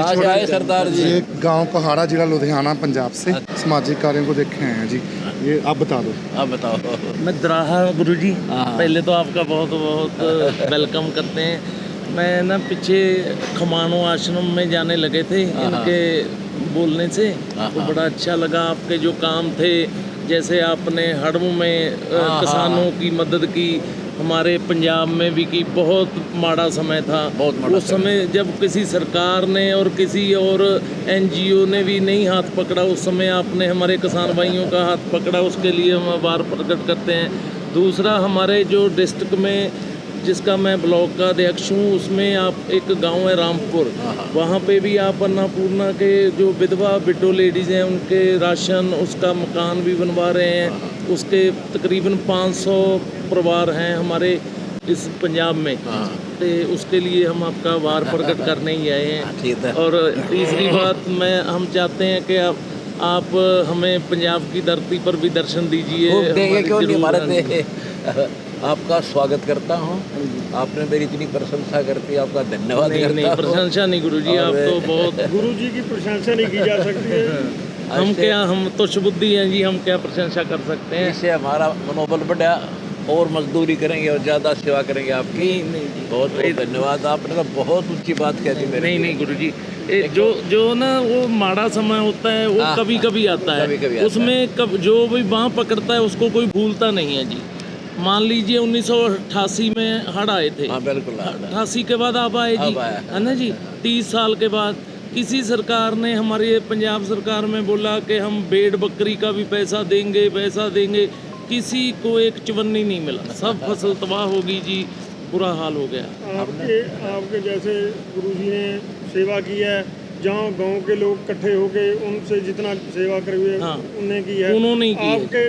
कहाँ से आए सरदार जी? ये गांव पहाड़ा, जिला लुधियाना, पंजाब से। सामाजिक कार्यों को देखे आए हैं जी। ये आप बता दो। आप बताओ। मैं दराहा गुरुजी, हाँ। पहले तो आपका बहुत बहुत वेलकम करते हैं। मैं ना पीछे खमानो आश्रम में जाने लगे थे इनके बोलने से, तो बड़ा अच्छा लगा आपके जो काम थे। जैसे आपने हड़ों में किसानों की मदद की, हमारे पंजाब में भी की। बहुत माड़ा समय था, बहुत माड़ा उस समय जब किसी सरकार ने और किसी और एनजीओ ने भी नहीं हाथ पकड़ा, उस समय आपने हमारे किसान भाइयों का हाथ पकड़ा, उसके लिए हम आभार प्रकट करते हैं। दूसरा, हमारे जो डिस्ट्रिक्ट में जिसका मैं ब्लॉक का अध्यक्ष हूँ, उसमें आप एक गांव है रामपुर, वहाँ पे भी आप अन्नपूर्णा के जो विधवा विडो लेडीज़ हैं उनके राशन, उसका मकान भी बनवा रहे हैं। उसके तकरीबन 500 परिवार हैं हमारे इस पंजाब में, तो उसके लिए हम आपका आभार प्रकट करने ही आए हैं। और तीसरी बात, हम चाहते हैं कि आप हमें पंजाब की धरती पर भी दर्शन दीजिए। देंगे क्यों नहीं, हमारे आपका स्वागत करता हूँ। आपने मेरी इतनी प्रशंसा करती है, आपका धन्यवाद करता नहीं, हूँ। प्रशंसा नहीं गुरुजी, आप तो बहुत गुरुजी की प्रशंसा नहीं की जा सकती है। हम तो सुबुद्धि हैं जी, हम क्या प्रशंसा कर सकते हैं। इससे हमारा मनोबल बढ़ा और मजदूरी करेंगे और ज़्यादा सेवा करेंगे आपकी। नहीं जी, बहुत बहुत धन्यवाद। आपने तो बहुत ऊंची बात कह दी मेरे। नहीं गुरुजी, जो ना वो माड़ा समय होता है वो कभी कभी आता है, कभी-कभी आता उसमें जो भी बाँह पकड़ता है उसको कोई भूलता नहीं है जी। मान लीजिए 1988 में हड़ आए थे। हाँ बिल्कुल। 88 के बाद आप आए जी, अब आया। है ना जी। 30 साल के बाद किसी सरकार ने, हमारी पंजाब सरकार में बोला कि हम भेड़ बकरी का भी पैसा देंगे, किसी को एक चवन्नी नहीं मिला, सब फसल तबाह हो गई जी, बुरा हाल हो गया। आपके जैसे गुरुजी ने सेवा की है, जहाँ गांव के लोग इकट्ठे होके उनसे जितना सेवा करे हुए उन्हें की है, उन्होंने की है। आपके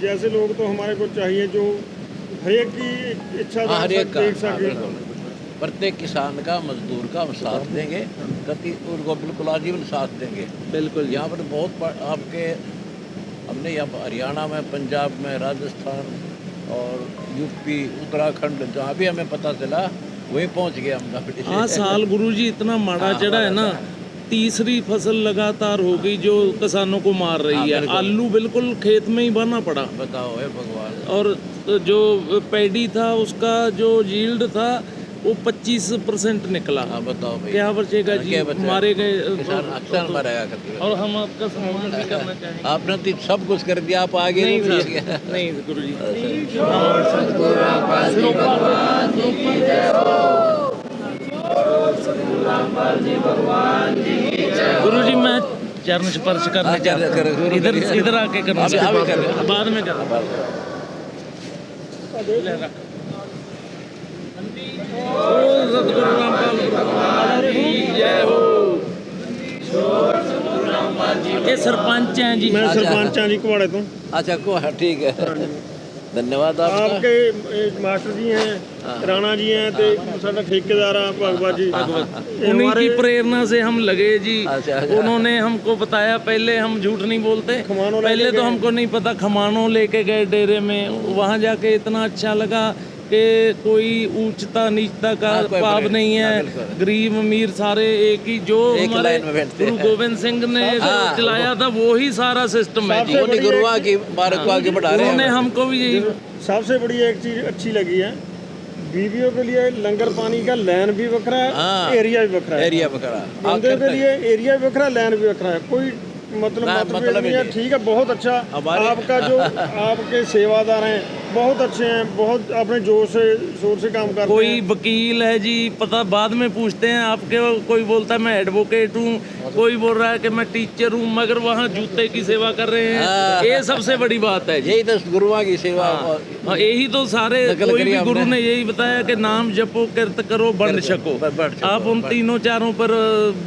जैसे लोग तो हमारे को चाहिए जो हरेक की इच्छा देख सके। प्रत्येक किसान का, मजदूर का हम साथ देंगे, गति उनको बिल्कुल आजीवन साथ देंगे। बिल्कुल यहाँ पर बहुत आपके हमने यहाँ हरियाणा में, पंजाब में, राजस्थान और यूपी, उत्तराखंड, जहाँ भी हमें पता चला वहीं पहुँच गए हम। हाँ, साल गुरुजी इतना माड़ा चढ़ा है ना, तीसरी फसल लगातार हो गई जो किसानों को मार रही है। आलू बिल्कुल खेत में ही बना पड़ा, बताओ है भगवान। और जो पैडी था उसका जो यील्ड था वो 25% निकला। बताओ भाई, क्या बचेगा जी, मारे गए अक्सर मरेगा करते। और हम आपका सम्मान भी करना चाहेंगे। आपने तो सब कुछ कर दिया, आप आगे नहीं गुरुजी। गुरुजी, मैं चरण स्पर्श करना चाहता हूँ, इधर आके करना, बाद में करना। सतगुरु रामपाल की जय हो। ये सरपंच हैं जी। मैं सरपंच हाँ जी कुआड़े तो। अच्छा को, ठीक है, धन्यवाद आपका। आपके मास्टर जी हैं, राणा जी हैं, ते साडा ठेकेदार है भगवत जी। उन्हीं की प्रेरणा से हम लगे जी। उन्होंने हमको बताया, पहले हम झूठ नहीं बोलते, पहले तो हमको नहीं पता। खमानो लेके गए डेरे में, वहाँ जाके इतना अच्छा लगा कि कोई ऊंचता नीचता का भाव नहीं है, गरीब अमीर सारे एक ही, जो हमारे गुरु गोविंद सिंह ने चलाया था वो ही सारा सिस्टम है जी। गुरुआ की बारक को आगे बढ़ा रहे हैं। उन्होंने हमको भी यही। सबसे बड़ी एक चीज अच्छी लगी है, बीवियों के लिए लंगर पानी का लैन भी बखरा है, एरिया भी बखरा है। एरिया बखरा, बंदे के लिए एरिया भी बखरा, लैन भी बखरा है, कोई मतलब नहीं है। ठीक है, बहुत अच्छा आपका जो आपके सेवादार हैं बहुत अच्छे हैं, बहुत अपने जोर से शोर से काम करते हैं। कोई वकील है जी, पता बाद में पूछते हैं आपके, कोई बोलता है मैं एडवोकेट हूँ, कोई बोल रहा है कि मैं टीचर हूँ, मगर वहाँ जूते की सेवा कर रहे हैं। ये सबसे बड़ी बात है जी। यही तो गुरुआ की सेवा। हाँ, यही तो सारे, कोई भी गुरु ने यही बताया कि नाम जपो, किरत करो, बन सको। आप उन तीनों चारों पर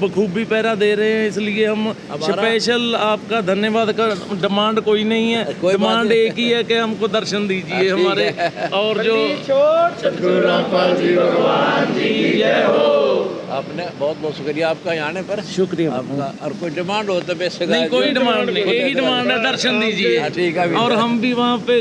बखूबी पैरा दे रहे हैं, इसलिए हम स्पेशल आपका धन्यवाद कर। डिमांड कोई नहीं है, डिमांड एक ही है कि हमको दर्शन दीजिए हमारे। और जो सतगुरु रामपाल जी भगवान जी की जय हो। आपने बहुत बहुत शुक्रिया आपका यहाँ आने पर। शुक्रिया आपका। और कोई डिमांड हो तो बेशक नहीं, कोई डिमांड नहीं, यही डिमांड है, दर्शन दीजिए। ठीक है। और हम भी वहाँ पे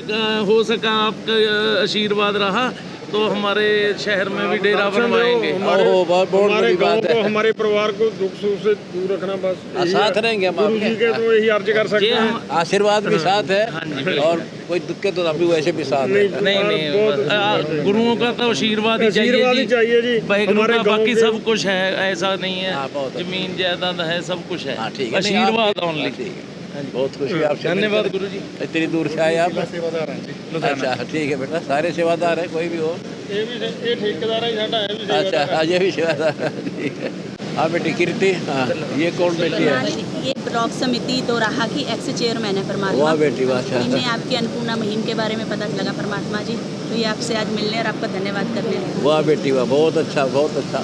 हो सका आपका आशीर्वाद रहा तो हमारे शहर में भी डेरा बनवाएंगे। ओहो, बहुत हमारे बड़ी गांव बात को, है। हमारे परिवार को दुख सुख से दूर रखना, बस यही साथ है। रहेंगे हम गुरु जी आपके। के तो यही अर्ज कर सकते ये हैं। हम आशीर्वाद भी साथ है हाँ जी, और कोई दिक्कत तो अभी वैसे भी साथ है। नहीं नहीं, गुरुओं का तो आशीर्वाद ही आशीर्वाद ही चाहिए जी। वाहिगुरु हमारे का गांव बाकी के- सब कुछ है, ऐसा नहीं है। हाँ, बहुत अच्छा। जमीन जायदाद है, सब कुछ है। हाँ ठीक है, नहीं, आशीर्वाद आप- ओनली। हाँ, ठीक है। बहुत खुशी है आपसे धन्यवाद मिलकर। गुरु जी। इतनी दूर से आए आप। सेवादार हैं जी अच्छा ठीक है बेटा, सारे सेवादार हैं, कोई भी हो। ये ठेकेदार है साडा, है भी अच्छा सेवादार है। हाँ, ये भी सेवादार है, ठीक है। हाँ बेटी कीर्ति, हाँ ये कौन बेटी है? ये ब्लॉक समिति दोराहा की एक्स चेयरमैन है परमात्मा। वाह बेटी, वाह, अच्छा। इन्हें आपकी अन्नपूर्णा मुहिम के बारे में पता लगा परमात्मा जी, तो ये आपसे आज मिलने और आपका धन्यवाद करने लगा। वाह बेटी वाह, बहुत अच्छा, बहुत अच्छा।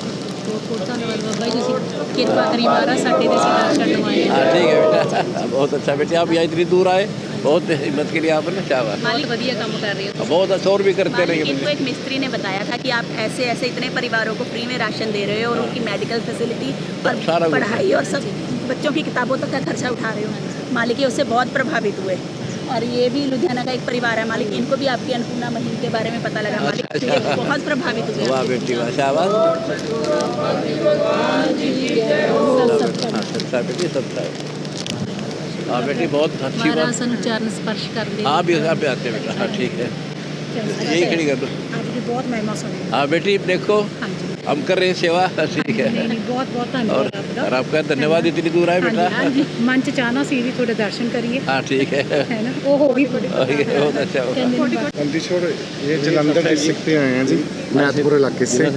ਧੰਨਵਾਦ ਬਾਬਾ ਜੀ, ਤੁਸੀਂ ਕਿਰਪਾ ਕਰੀ ਮਹਾਰਾਜ ਸਾਡੇ ਤੇ ਸਿਧਾਂਤ ਕਰਵਾਏ हाँ ठीक है बेटा, बहुत अच्छा बेटी, आप यहाँ इतनी दूर आए, बहुत हिम्मत के लिए आपने शाबाश। मालिक बढ़िया काम कर रही हो। बहुत अच्छा, और भी करते मालिक, रहेंगे इनको बेटी। एक मिस्त्री ने बताया था कि आप ऐसे ऐसे इतने परिवारों को फ्री में राशन दे रहे हो और उनकी मेडिकल फैसिलिटी और सारा कुछ। पढ़ाई और सब बच्चों की किताबों तक का खर्चा उठा रहे हो। मालिक ये उससे बहुत प्रभावित हुए और ये भी लुधियाना का एक परिवार है मालिक, इनको भी आपकी अन्नपूर्णा मुहिम के बारे में पता लगा मालिक, तो ये बहुत प्रभावित हुए। वाह बेटी वाह, शाबाश। हाँ, सच्चा बेटी, सच्चा है। हाँ बेटी, बहुत अच्छी ਮਹਾਰਾਜ बात। ਸਾਨੂੰ ਚਰਨ ਸਪਰਸ਼ ਕਰਦੇ हाँ भी यहाँ पे आते हैं बेटा, हाँ ठीक है, यही खड़ी कर दो। ਅੱਜ ਦੀ ਬਹੁਤ ਮਹਿਮਾ ਸੁਣੀ। हाँ बेटी देखो, ਹਾਂਜੀ हम कर रहे हैं सेवा, ठीक है। ਨਹੀਂ ਬਹੁਤ ਬਹੁਤ और ਧੰਨਵਾਦ ਆਪਦਾ। और आपका धन्यवाद, इतनी दूर आए बेटा। ਹਾਂਜੀ ਮਨ ਚ ਚਾਹਨਾ ਸੀ ਵੀ ਤੁਹਾਡੇ ਦਰਸ਼ਨ ਕਰੀਏ, हाँ ठीक है, ਹੈ ਨਾ, ਉਹ ਹੋ ਗਈ बहुत अच्छा हुआ। अंदिशोर ये जलंधर डिस्ट्रिक्ट से आए हैं जी, मैथपुर इलाके से। ये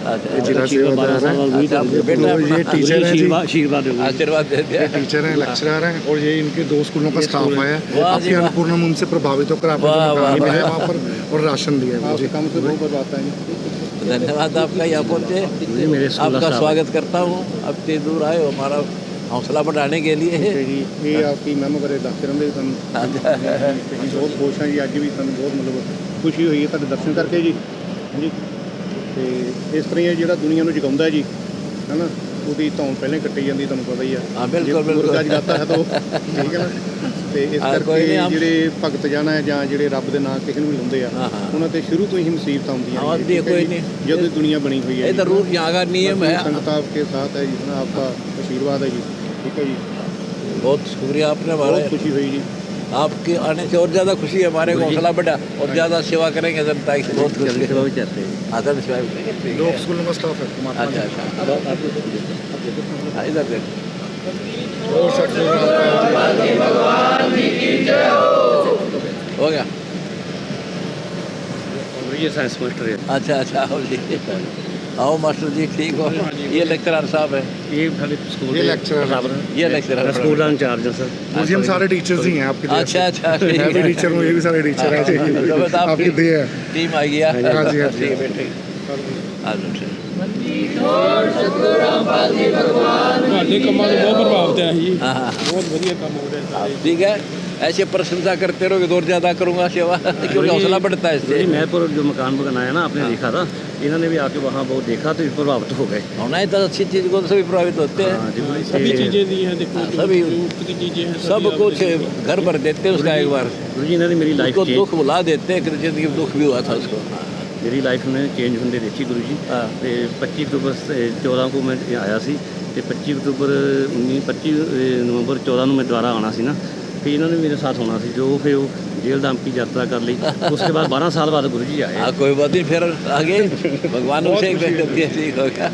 अच्छा, जिला सेवादार है। अच्छा, बेटा तो ये टीचर हैं जी, आशीर्वाद दे दिया। टीचर हैं, लेक्चरर हैं, और ये इनके 2 स्कूलों का स्टाफ आया है। वाह आपकी जी, वाह। अन्नपूर्णा मुहिम से प्रभावित होकर आपने वाह, जो वाह, मकान वाह। मिला है वहाँ पर और राशन दिया है मुझे। काम से बहुत बात है। धन्यवाद आपका, यहाँ पहुँचे, आपका स्वागत करता हूँ। अब इतनी दूर आए, हमारा हौसला बढ़ाने के लिए। ਇਹ ਆਪਕੀ ਮੈਮ ਬਾਰੇ ਦੱਸਦੇ ਰਹਿੰਦੇ ਸਾਨੂੰ, ਅਸੀਂ ਬਹੁਤ ਖੁਸ਼ ਹਾਂ ਜੀ। ਅੱਜ ਵੀ ਸਾਨੂੰ ਬਹੁਤ ਮਤਲਬ ਖੁਸ਼ੀ ਹੋਈ ਹੈ ਤੁਹਾਡੇ ਦਰਸ਼ਨ ਕਰਕੇ ਜੀ। ਹਾਂਜੀ, ਤੇ ਇਸ ਤਰ੍ਹਾਂ ਹੀ ਹੈ ਜਿਹੜਾ ਦੁਨੀਆ ਨੂੰ ਜਗਾਉਂਦਾ ਹੈ ਜੀ, ਹੈ ਨਾ, ਉਹਦੀ ਧੌਣ ਪਹਿਲਾਂ ਹੀ ਕੱਟੀ ਜਾਂਦੀ, ਤੁਹਾਨੂੰ ਪਤਾ ਹੀ ਆ। ਹਾਂ, ਬਿਲਕੁਲ, ਜੇ ਬਿਲਕੁਲ। ਮੁਰਗਾ ਜਗਾਤਾ ਹੈ ਤਾਂ ਠੀਕ ਹੈ ਨਾ। ਤੇ ਇਸ ਹਾਂ, ਕੋਈ ਕਰਕੇ ਨਹੀਂ, ਆਪ- ਜਿਹੜੇ ਭਗਤ ਜਨ ਹੈ ਜਾਂ ਜਿਹੜੇ ਰੱਬ ਦੇ ਨਾਂ ਕਿਸੇ ਨੂੰ ਵੀ ਲਾਉਂਦੇ ਆ, ਹਾਂ, ਹਾਂ। ਉਹਨਾਂ ਤੇ ਸ਼ੁਰੂ ਤੋਂ ਹੀ ਮੁਸੀਬਤਾਂ ਆਉਂਦੀਆਂ ਹਾਂ, ਨੇ, ਆਉਂਦੀ ਹੈ, ਠੀਕ ਹੈ ਕੋਈ ਜੀ। ਨਹੀਂ। ਜਦੋਂ ਦੀ ਦੁਨੀਆ बनी हुई है ये तो रूप यहाँ का नियम है। संगत आपके साथ है जी, है ना, आपका आशीर्वाद है जी, ठीक है जी। बहुत शुक्रिया आपने हमारे, बहुत खुशी हुई जी। आपके आने से और ज़्यादा खुशी है, हमारे को हौसला बढ़ा और ज़्यादा सेवा करेंगे जनता की। बहुत खुशी सेवा भी चाहते हैं। हाँ सर, सेवा भी करेंगे, ठीक 2 है। स्कूलों का स्टाफ है परमात्मा अच्छा जी। अच्छा, हाँ, इधर देख। और सच में हो गया। ये साइंस मास्टर है, अच्छा अच्छा, आओ जी, आओ मास्टर जी, ठीक हो। ये लेक्चरर साहब है, ये सारे स्कूल ये के लेक्चरर बराबर है। हैं। ये लेक्चरर मैं स्कूल का इंचार्ज हूँ सर। जी, हम सारे टीचर्स ही हैं आपके देश अच्छा से। अच्छा, ठीक मैं भी है। टीचर हूँ, ये भी सारे टीचर हैं जी। जबरदस्त, आपकी देह है। टीम आ गया। हाँ जी, हाँ जी। ठीक है बेटे, आ जाओ, ठीक। ਤੁਹਾਡੇ ਕੰਮਾਂ ਤੋਂ ਬਹੁਤ ਪ੍ਰਭਾਵਿਤ ਹੈ ਜੀ। हाँ हाँ, ਬਹੁਤ ਵਧੀਆ ਕੰਮ ਹੋ ਰਿਹਾ ਸਾਰੇ। ठीक है, ऐसे प्रशंसा करते रहोगे तो और ज़्यादा करूँगा सेवा, क्योंकि हौसला बढ़ता है इससे। जी मैपुर जो मकान बनाया ना आपने देखा था, इन्होंने भी आके वहाँ बहुत देखा तो प्रभावित हो गए। होना ही तो अच्छी चीज़ को तो सभी प्रभावित होते हैं। हाँ जी, सभी ये- चीज़ें दी हैं, देखो जो सभी- जरूरत की चीज़ें हैं, सब सभी आप कुछ देखो। घर भर देते हैं उसका एक बार, गुरु जी इन्होंने मेरी लाइफ उसको चेंज दुख भुला देते हैं, कृष्ण की दुख भी हुआ था उसको। हाँ, मेरी लाइफ में चेंज ਹੁੰਦੇ ਦੇਖੀ ਗੁਰੂ ਜੀ। हाँ। ਤੇ 25 ਅਕਤੂਬਰ 14 को मैं आया सी ਤੇ 25 ਅਕਤੂਬਰ 25 ਨਵੰਬਰ 14 ਨੂੰ मैं ਦੁਬਾਰਾ ਆਉਣਾ ਸੀ ਨਾ, ਫਿਰ ਇਹਨਾਂ ਨੇ ਮੇਰੇ ਸਾਥ ਹੋਣਾ ਸੀ ਜੋ ਫਿਰ ਉਹ ਜੇਲ੍ਹ धाम की यात्रा कर ली। उसके बाद 12 साल बाद गुरु जी आए। हाँ कोई बात नहीं, फिर आगे भगवान उनसे ठीक होगा।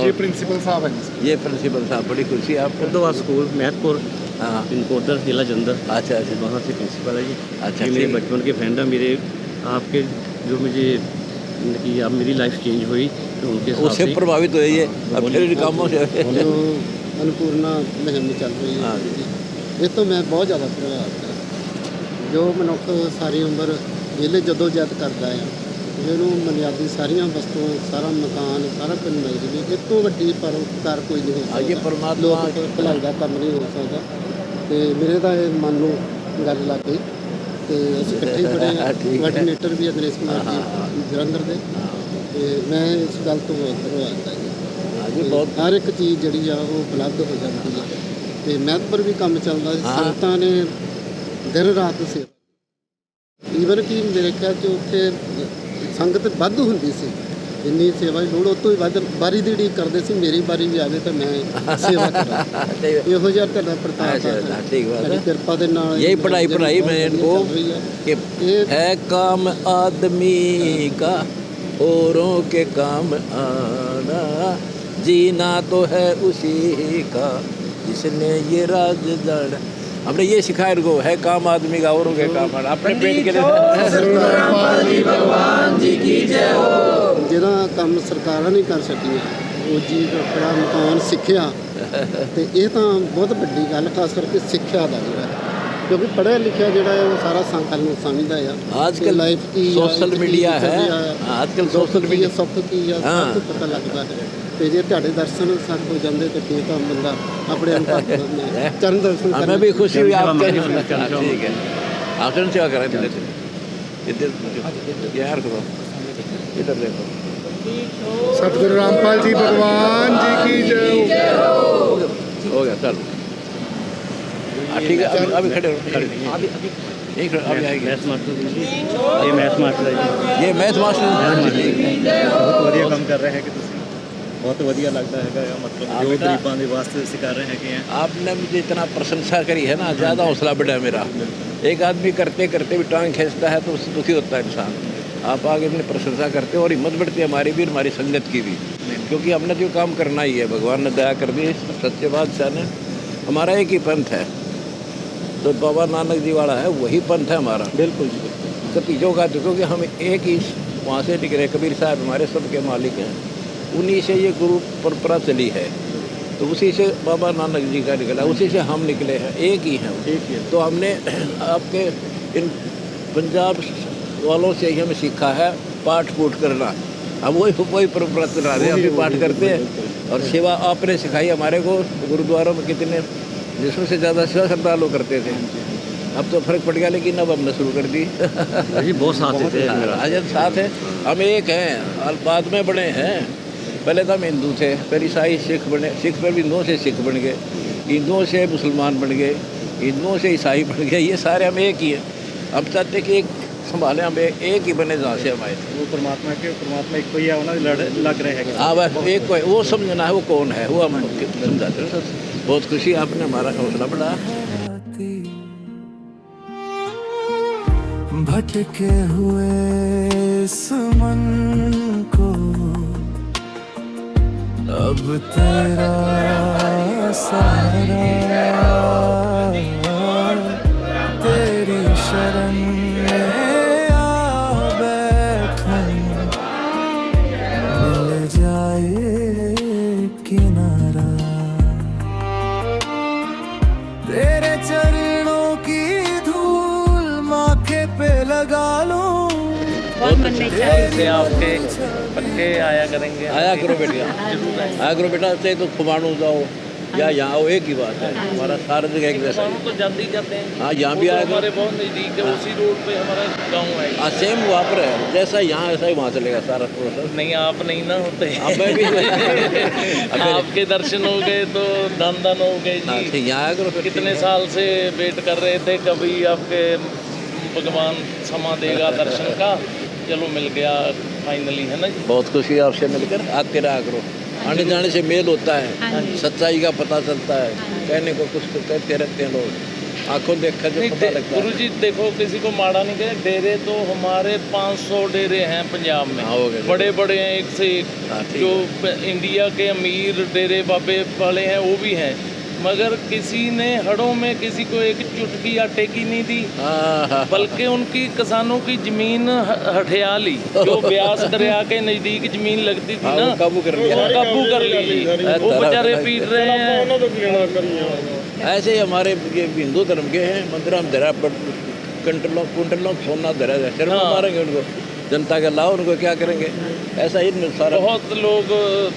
ये प्रिंसिपल साहब हैं। ये प्रिंसिपल साहब, बड़ी खुशी है आपको। उर्दू स्कूल महतपुर हाँ, पिनकोदर जिला जलंधर, अच्छा अच्छा, वहाँ से प्रिंसिपल है जी। अच्छा, ये मेरे ठीक। बचपन के फ्रेंड हैं मेरे। आपके जो मुझे कि अब मेरी लाइफ चेंज हुई तो उनके साथ उससे प्रभावित हुए ये, अब फिर इन कामों से। जो अन्नपूर्णा मुहिम चल रही हाँ। है ਇਹ ਤੋਂ ਮੈਂ ਬਹੁਤ ਜ਼ਿਆਦਾ ਪ੍ਰਭਾਵਿਤ ਹਾਂ। ਜੋ ਮਨੁੱਖ ਸਾਰੀ ਉਮਰ ਵਿਹਲੇ ਜਦੋਜਹਿਦ ਕਰਦਾ ਆ, ਜਿਹਨੂੰ ਬੁਨਿਆਦੀ ਸਾਰੀਆਂ ਵਸਤੂਆਂ, ਸਾਰਾ ਮਕਾਨ, ਸਾਰਾ ਕੁਝ ਮਿਲ ਜਾਵੇ, ਇਹ ਤੋਂ ਵੱਡੀ ਪਰਉਪਕਾਰ ਕੋਈ ਨਹੀਂ ਹੋ हाँ, ये ਸਕਦਾ। परमात्मा ਲੋਕ ਭਲਾਈ ਦਾ ਕੰਮ ਨਹੀਂ ਹੋ ਸਕਦਾ। ਤੇ ਮੇਰੇ ਤਾਂ ਇਹ ਮਨ ਨੂੰ ਗੱਲ ਲੱਗ ਗਈ ਤੇ ਅਸੀਂ ਇਕੱਠੇ ਹੀ ਪੜ੍ਹੇ ਠੀਕ ਹੈ। ਕੋਆਰਡੀਨੇਟਰ ਵੀ ਅਦਰੇਸ਼ ਕੁਮਾਰ ਜੀ ਜਲੰਧਰ ਦੇ, ਤੇ ਮੈਂ ਇਸ ਗੱਲ ਤੋਂ ਬਹੁਤ ਪ੍ਰਭਾਵਿਤ ਹਾਂ ਜੀ। हाँ, ये बहुत ਹਰ ਇੱਕ ਚੀਜ਼ ਜਿਹੜੀ ਆ ਉਹ ਉਪਲਬਧ ਹੋ ਜਾਂਦੀ ਹੈ। ਤੇ ਮਹਿਤਪੁਰ ਵੀ ਕੰਮ ਚੱਲਦਾ ਸੀ, ਹਾਂ। ਸੰਗਤਾਂ ਨੇ ਦਿਨ ਰਾਤ ਸੇਵਾ, ਈਵਨ ਕਿ ਮੇਰੇ ਖਿਆਲ 'ਚ ਉੱਥੇ ਸੰਗਤ ਵਾਧੂ ਹੁੰਦੀ ਸੀ, ਜਿੰਨੀ ਸੇਵਾ ਦੀ ਲੋੜ ਉਹ ਤੋਂ ਹੀ ਵੱਧ ਬਾਰੀ ਦੀ ਉਡੀਕ ਕਰਦੇ ਸੀ, ਮੇਰੀ ਬਾਰੀ ਵੀ ਆਵੇ ਤਾਂ ਮੈਂ ਸੇਵਾ ਕਰਾਂ। ਇਹੋ ਜਿਹਾ ਤੁਹਾਡਾ ਪ੍ਰਤਾਪ ਹੈ, ठीक बात ਤੁਹਾਡੀ है। ਕਿਰਪਾ ਦੇ ਨਾਲ यही पढ़ाई में इनको ਚੱਲ ਰਹੀ ਹੈ। कि है काम आदमी का औरों के काम आना, जीना तो है उसी का जिसने ये राज जाना। हमने ये सिखाया इनको, है काम आदमी का औरों के काम आना, अपने पेट के लिए। ਜਿਹੜਾ ਕੰਮ ਸਰਕਾਰਾਂ ਨਹੀਂ ਕਰ ਸਕੀਆਂ, ਉਹ ਜੀ ਆਪਣਾ ਮਕਾਨ ਸਿੱਖਿਆ, ਤੇ ਇਹ ਤਾਂ ਬਹੁਤ ਵੱਡੀ ਗੱਲ, ਖਾਸ ਕਰਕੇ ਸਿੱਖਿਆ ਦਾ ਜਿਹੜਾ, ਕਿਉਂਕਿ ਪੜ੍ਹਿਆ ਲਿਖਿਆ ਜਿਹੜਾ ਹੈ ਉਹ ਸਾਰਾ ਸੰਕਲ ਨੂੰ ਸਮਝਦਾ ਆ। आजकल ਲਾਈਫ ਕੀ ਆ, सोशल ਜ਼ਿੰਦਗੀ मीडिया ਕੀ है, ਆ, आजकल ਦੁੱਖ सोशल ਕੀ ਆ, मीडिया। ਸੁੱਖ ਕੀ ਆ, ਸਭ ਕੁਝ ਪਤਾ ਲੱਗਦਾ ਹੈ। ਤੇ ਜੇ ਤੁਹਾਡੇ ਦਰਸ਼ਨ ਸੱਚ ਹੋ ਜਾਂਦੇ ਤਾਂ ਫਿਰ ਤਾਂ ਬੰਦਾ ਆਪਣੇ ਅਨੁਭਵ ਚਰਨ ਦਰਸ਼ਨ हमें भी खुशी हुई आपका। ठीक है, आचरण सेवा करें इधर यार करो, इधर देखो। ਸਤਿਗੁਰੂ ਰਾਮਪਾਲ ਜੀ ਭਗਵਾਨ जी की जय। हो गया चल। ठीक है, अभी खड़े रहो, अभी अभी आएगी। मैथ मास्टर जी, ये मैथ मास्टर है जी। ये मैथ मास्टर ਬਹੁਤ ਵਧੀਆ ਕੰਮ ਕਰ ਰਹੇ ਹੈ ਕਿ ਤੁਸੀਂ, ਬਹੁਤ ਵਧੀਆ ਲੱਗਦਾ ਹੈਗਾ ਆ, ਮਤਲਬ ਜੋ बेटा, ਗਰੀਬਾਂ ਦੇ ਵਾਸਤੇ ਅਸੀਂ ਕਰ ਰਹੇ ਹੈਗੇ ਆ। आपने मुझे इतना प्रशंसा करी है ना, ज़्यादा हौसला बढ़ा मेरा। एक आदमी करते करते भी टांग खींचता है तो उससे दुखी होता है इंसान। आप आगे अपनी प्रशंसा करते हो और हिम्मत बढ़ती है हमारी भी, हमारी संगत की भी, क्योंकि हमने जो काम करना ही है, भगवान ने दया कर दी, सच्चे बादशाह ने। हमारा एक ही पंथ है, तो बाबा नानक जी वाला है, वही पंथ है हमारा। ਬਿਲਕੁਲ ਜੀ, कतीजों का, क्योंकि हम एक ही वहाँ से निकले, कबीर साहब हमारे सबके मालिक हैं, उन्हीं से ये गुरु परंपरा चली है, तो उसी से बाबा नानक जी का निकला, उसी से हम निकले हैं, एक ही हैं। एक ही है। तो हमने आपके इन पंजाब वालों से ही हमें सीखा है पाठ पूठ करना, हम वही परंपरा चला रहे हैं, हम भी पाठ करते हैं। और सेवा आपने सिखाई हमारे को, गुरुद्वारों में कितने जिसमें से ज़्यादा सेवा श्रद्धालु करते थे, अब तो फर्क पड़ गया, लेकिन अब हमने शुरू कर दी। जी बहुत साथ देते हैं मेरा। अजब साथ है, हम एक हैं और बाद में बड़े हैं। पहले तो हम हिंदू थे, फिर ईसाई सिख बने, सिख फिर हिंदुओं से सिख बन गए, हिंदुओं से मुसलमान बन गए, हिंदुओं से ईसाई बन गए, ये सारे हम एक ही हैं। हम चाहते कि एक संभालें, हम एक ही बने जहाँ से हम आए थे। ਉਹ ਪਰਮਾਤਮਾ ਇੱਕ ਕੋਈ ਹੈ, ਉਹਨਾਂ ਦੇ ਲੜ ਲੱਗ ਰਹੇ ਹੈਗੇ। हाँ बस एक कोई वो समझना है, वो कौन है, वो हम समझाते हैं। बहुत खुशी, आपने हमारा हौसला बढ़ाया। भटके हुए इस मन को अब तेरा सहारा, तेरी शरण में आ बैठूं, मिल जाए किनारा, तेरे चरणों की धूल माथे पे लगा लूं। बहुत अच्छे से आपके बच्चे आया करेंगे। आया करो बेटिया, आया करो बेटा, चाहे तो खुमाणू जाओ या यहाँ आओ, एक ही बात है, हमारा सारा जगह एक जैसा है। तो जाते ही जाते हैं। हाँ, यहाँ भी आया हमारे करो। बहुत नज़दीक है, उसी रोड पे हमारा गांव है। हाँ, सेम वहाँ पर है, जैसा यहाँ ऐसा ही वहाँ चलेगा सारा प्रोसेस। नहीं आप नहीं ना होते। अब मैं भी आपके दर्शन हो गए तो धन धन हो गए हाँ, जी। ठीक, यहाँ आया करो फिर। कितने साल से वेट कर रहे थे, कभी आपके भगवान समा देगा दर्शन का, चलो मिल गया फाइनली, है ना जी। बहुत खुशी है आपसे मिलकर, आते रहा करो, आने जाने से मेल होता है, सच्चाई का पता चलता है, कहने को कुछ तो कहते रहते हैं लोग, आंखों देखकर जो पता लगता है। गुरु जी देखो, किसी को माड़ा नहीं कहे, डेरे तो हमारे 500 डेरे हैं पंजाब में, हाँ, हो गए। बड़े बड़े हैं, एक से एक। हाँ, ठीक जो इंडिया के अमीर डेरे बाबे वाले हैं वो भी हैं, मगर किसी ने हड़ों में किसी को एक चुटकी आटे की नहीं दी, हाँ, हाँ, बल्कि उनकी किसानों की जमीन हठिया ली, जो ब्यास दरिया के नज़दीक जमीन लगती थी हाँ, ना, वो काबू कर लिया। वो काबू कर ली। वो बेचारे पीट रहे हैं। ਉਹਨਾਂ ਤੋਂ ਕੀ ਲੈਣਾ करिए। ऐसे ही हमारे ये हिंदू धर्म के हैं, मंदिर हम धरा पर कुंटलों सोना धरा है, सिर में हाँ। मारेंगे उनको, जनता के लाओ, उनको क्या करेंगे, ऐसा ही सारा बहुत लोग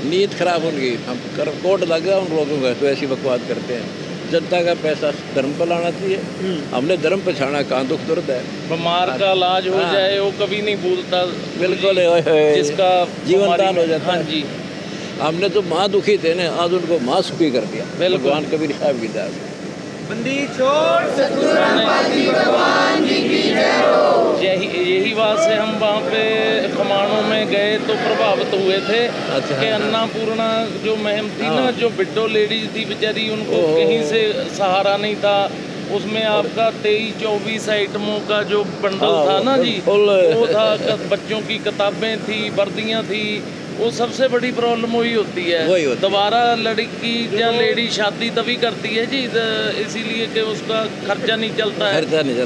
नीयत खराब उनकी, हम कोर्ट लग गया उन लोगों का, तो ऐसी बकवास करते हैं। जनता का पैसा धर्म पर लाना चाहिए, हमने धर्म पे छाना, कहाँ दुख दर्द है। बीमार का इलाज हो हाँ। जाए वो कभी नहीं भूलता, बिल्कुल, ओए होए, जिसका जीवन बीमारी दान हो में- जाता हाँ है। जी, हमने तो माँ दुखी थे ना, आज उनको माँ सुखी कर दिया, बिल्कुल। भगवान कबीर साहब की दया से। यही बात से हम वहाँ पे खमाणों में गए तो प्रभावित हुए थे कि अन्नपूर्णा जो मुहिम थी ना, जो विडो लेडीज थी बेचारी, उनको कहीं से सहारा नहीं था। उसमें आपका 23-24 आइटमों का जो बंडल था ना जी, वो था, बच्चों की किताबें थी, वर्दियाँ थी। वो सबसे बड़ी प्रॉब्लम वही होती है। दोबारा लड़की या लेडी शादी तभी करती है जी, इसीलिए कि उसका खर्चा नहीं चलता है।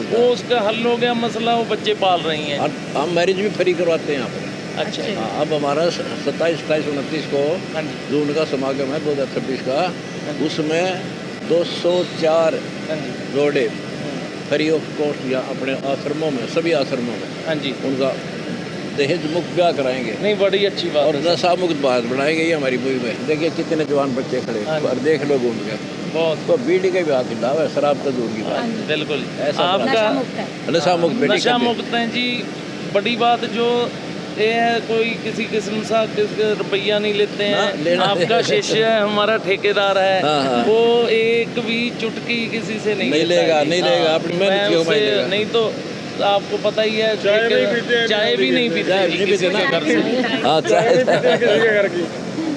वो उसका हल हो गया मसला, वो बच्चे पाल रही हैं। हम मैरिज भी फ्री करवाते हैं यहाँ पर। अच्छा। अब हमारा 27, 28, 29 को जून का समागम है 2026 का, उसमें 204 जोड़े फ्री ऑफ कॉस्ट या अपने आश्रमों में, सभी आश्रमों में, हाँ जी, उनका दहेज मुक्त ब्याह कराएंगे। नहीं, बड़ी अच्छी बात। और नशा मुक्त भारत बनाएंगे ये हमारी मुहिम है। देखिए कितने जवान बच्चे खड़े, और देख लो घूम के बहुत। तो बीड़ी के भी हाथ हिलावा है, शराब तो दूर की बात। बिल्कुल ऐसा आपका नशा मुक्त, नशा मुक्त है जी। बड़ी बात जो ये है, कोई किसी किस्म सा रुपया नहीं लेते हैं। आपका शिष्य हमारा ठेकेदार है, वो एक भी चुटकी किसी से नहीं लेगा, नहीं लेगा, अपनी मेहनत की कमाई लेगा। नहीं तो आपको पता ही है, चाय भी नहीं पीते किसी के घर से। हाँ, चाय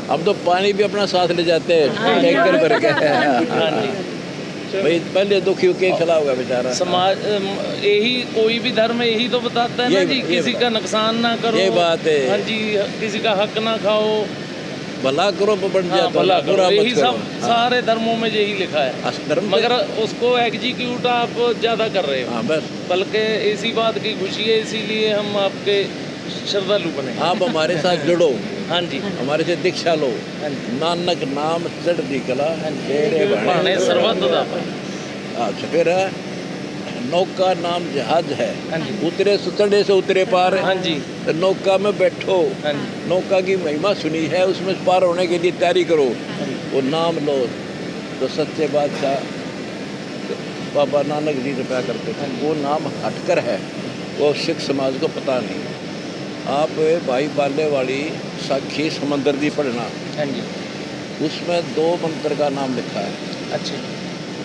हम तो पानी भी अपना साथ ले जाते हैं, टैंकर भर के। भाई पहले दुखी के खिला होगा बेचारा। समाज यही, कोई भी धर्म यही तो बताता है ना जी, किसी का नुकसान ना करो। ये बात है। हाँ जी, किसी का हक ना खाओ, भला करो बन जाता, भला करो। यही सब सारे धर्मों में यही लिखा है, मगर उसको एग्जीक्यूट आप ज़्यादा कर रहे हो। बस, बल्कि इसी बात की खुशी है, इसीलिए हम आपके श्रद्धालु बने। आप हमारे साथ जुड़ो। हाँ जी, हमारे से दीक्षा लो। नानक नाम चढ़ती कला, तेरे भाने सर्वत्र दाता। अच्छा, फिर नौका नाम जहाज है, उतरे सुतड़े से उतरे पार। हाँ जी, तो नौका में बैठो, नौका की महिमा सुनी है, उसमें पार होने के लिए तैयारी करो। वो नाम लो तो सच्चे बादशाह बाबा नानक जी रुपया करते थे। वो नाम हटकर है, वो सिख समाज को पता नहीं। आप भाई बाले वाली साखी समंदर दी पढ़ना, उसमें 2 मंत्र का नाम लिखा है। अच्छा,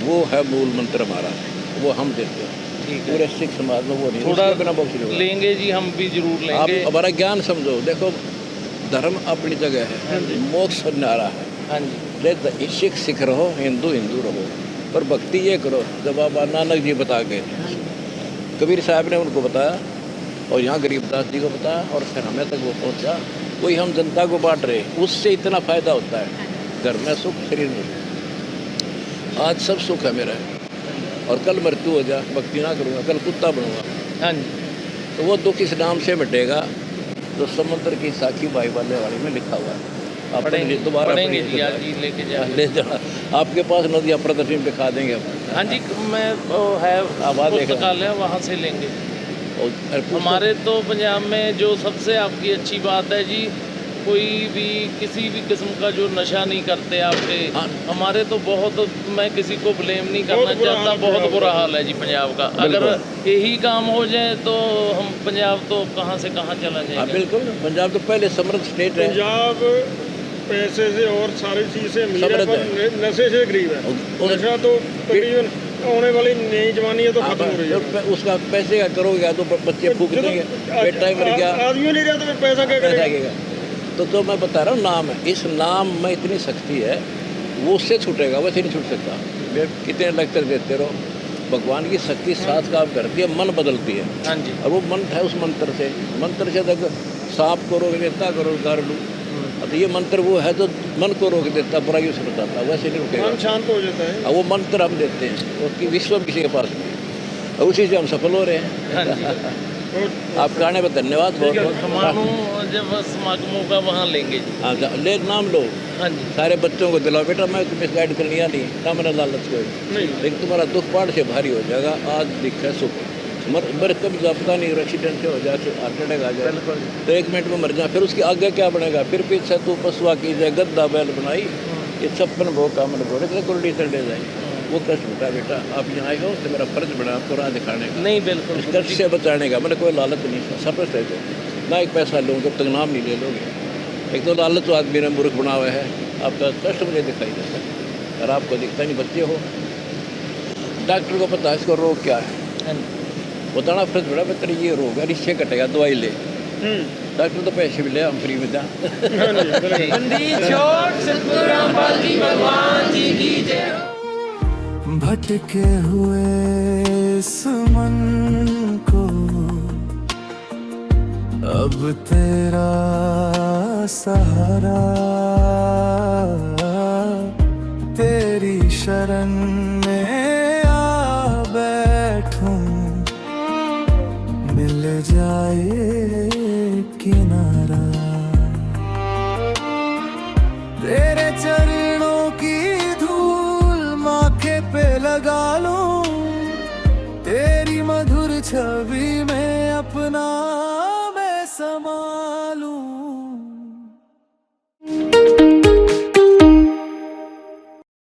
वो है मूल मंत्र हमारा, वो हम देते हैं। पूरे सिख समाज में वो नहीं, थोड़ा बिना बख्श लेंगे जी, हम भी जरूर लेंगे। आप हमारा ज्ञान समझो। देखो, धर्म अपनी जगह है, मोक्ष न्यारा है। हाँ जी, सिख रहो, हिंदू रहो, पर भक्ति ये करो जब बाबा नानक जी बता गए, कबीर साहब ने उनको बताया, और यहाँ गरीबदास जी को बताया, और फिर हमें तक वो पहुँचा। कोई हम जनता को बांट रहे, उससे इतना फायदा होता है। घर में सुख, शरीर में सुख। आज सब सुख है मेरा, और कल मृत्यु हो जा, भक्ति ना करूँगा, कल कुत्ता बनूंगा। हाँ जी, तो वो दुख इस नाम से मिटेगा। तो समुद्र की साखी भाई वाले वाली में लिखा हुआ है। आप दोबारा पढ़ेंगे जी, आज ही लेके ले जाना। आपके पास नदियाँ प्रदर्शनी दिखा देंगे हम। हाँ जी, मैं वो है पुस्तकालय, वहाँ से लेंगे। हमारे तो पंजाब में जो सबसे आपकी अच्छी बात है जी, कोई भी किसी भी किस्म का जो नशा नहीं करते आपके। हमारे तो बहुत, मैं किसी को ब्लेम नहीं करना चाहता, बहुत बुरा हाल है जी पंजाब का। अगर यही काम हो जाए तो हम पंजाब तो कहाँ से कहाँ चला जाएगा। बिल्कुल, पंजाब तो पहले समृद्ध स्टेट है। पंजाब पैसे से और सारी चीज़ से अमीर है, पर नशे से गरीब है। नशा तो तकरीबन आने वाली नई जवानी है तो खत्म हो रही है। उसका पैसे का करोगे तो बच्चे फूक देंगे, बेटा ही मर गया, आदमी नहीं रहा तो फिर पैसा क्या करेगा। तो मैं बता रहा हूँ, नाम है, इस नाम में इतनी शक्ति है, वो उससे छूटेगा, वैसे नहीं छूट सकता। कितने लेक्चर देते रहो, भगवान की शक्ति साथ काम करती है, मन बदलती है। हाँ जी, और वो मंत्र है, उस मंत्र से तक सांप को रोक देता, करो गार लू। तो ये मंत्र वो है जो मन को रोक देता, बुराइयों से बताता, वैसे नहीं रुकेगा, मन शांत हो जाता है। वो मंत्र हम देते हैं, उसकी विश्व किसी के पास नहीं, और उसी से हम सफल हो रहे हैं। हाँ जी, आपका आने पर धन्यवाद बहुत बहुत। जब समागमों का वहाँ लेंगे जी। हाँ, ले नाम लो। हाँ जी, सारे बच्चों को दिलाओ, बेटा मैं तुम्हें गाइड करनी आ नहीं, ना मैंने लालच कोई नहीं, लेकिन तुम्हारा दुख पाड़ से भारी हो जाएगा। आज दिख है सुख, मर कभी पता नहीं, एक्सीडेंट से हो जाए, हार्ट अटैक आ जाए तो 1 मिनट में मर जाए, फिर उसके आगे क्या बनेगा। फिर पीछे तू पसुआ की जाए, गद्दा बैल बनाई, ये 56 भोग का मन भोरे कुल्डी चढ़े जाए। वो कष्ट होता है बेटा, आप यहाँ आए हो तो मेरा फर्ज बना आपको राह दिखाने का, नहीं बिल्कुल, इस कष्ट से बचाने का। मैंने कोई लालच नहीं, सफर से तो ना एक पैसा लूँ जब तक नाम नहीं ले लोगे। एक तो लालच आदमी ने मूर्ख बना हुआ है, आपका कष्ट मुझे दिखाई देता है, और आपको दिखता नहीं। बच्चे हो, डॉक्टर को पता है इसको रोग क्या है, बताना फर्ज बड़ा बेहतर ये रोग है, इससे कटेगा, दवाई ले। डॉक्टर तो पैसे भी ले, हम फ्री में दा। भटके हुए इस मन को अब तेरा सहारा, तेरी शरण में आ बैठूं, मिल जाए किनारा। तेरे चरणों की धूल माथे पे लगा लूं, तेरी मधुर छवि में अपना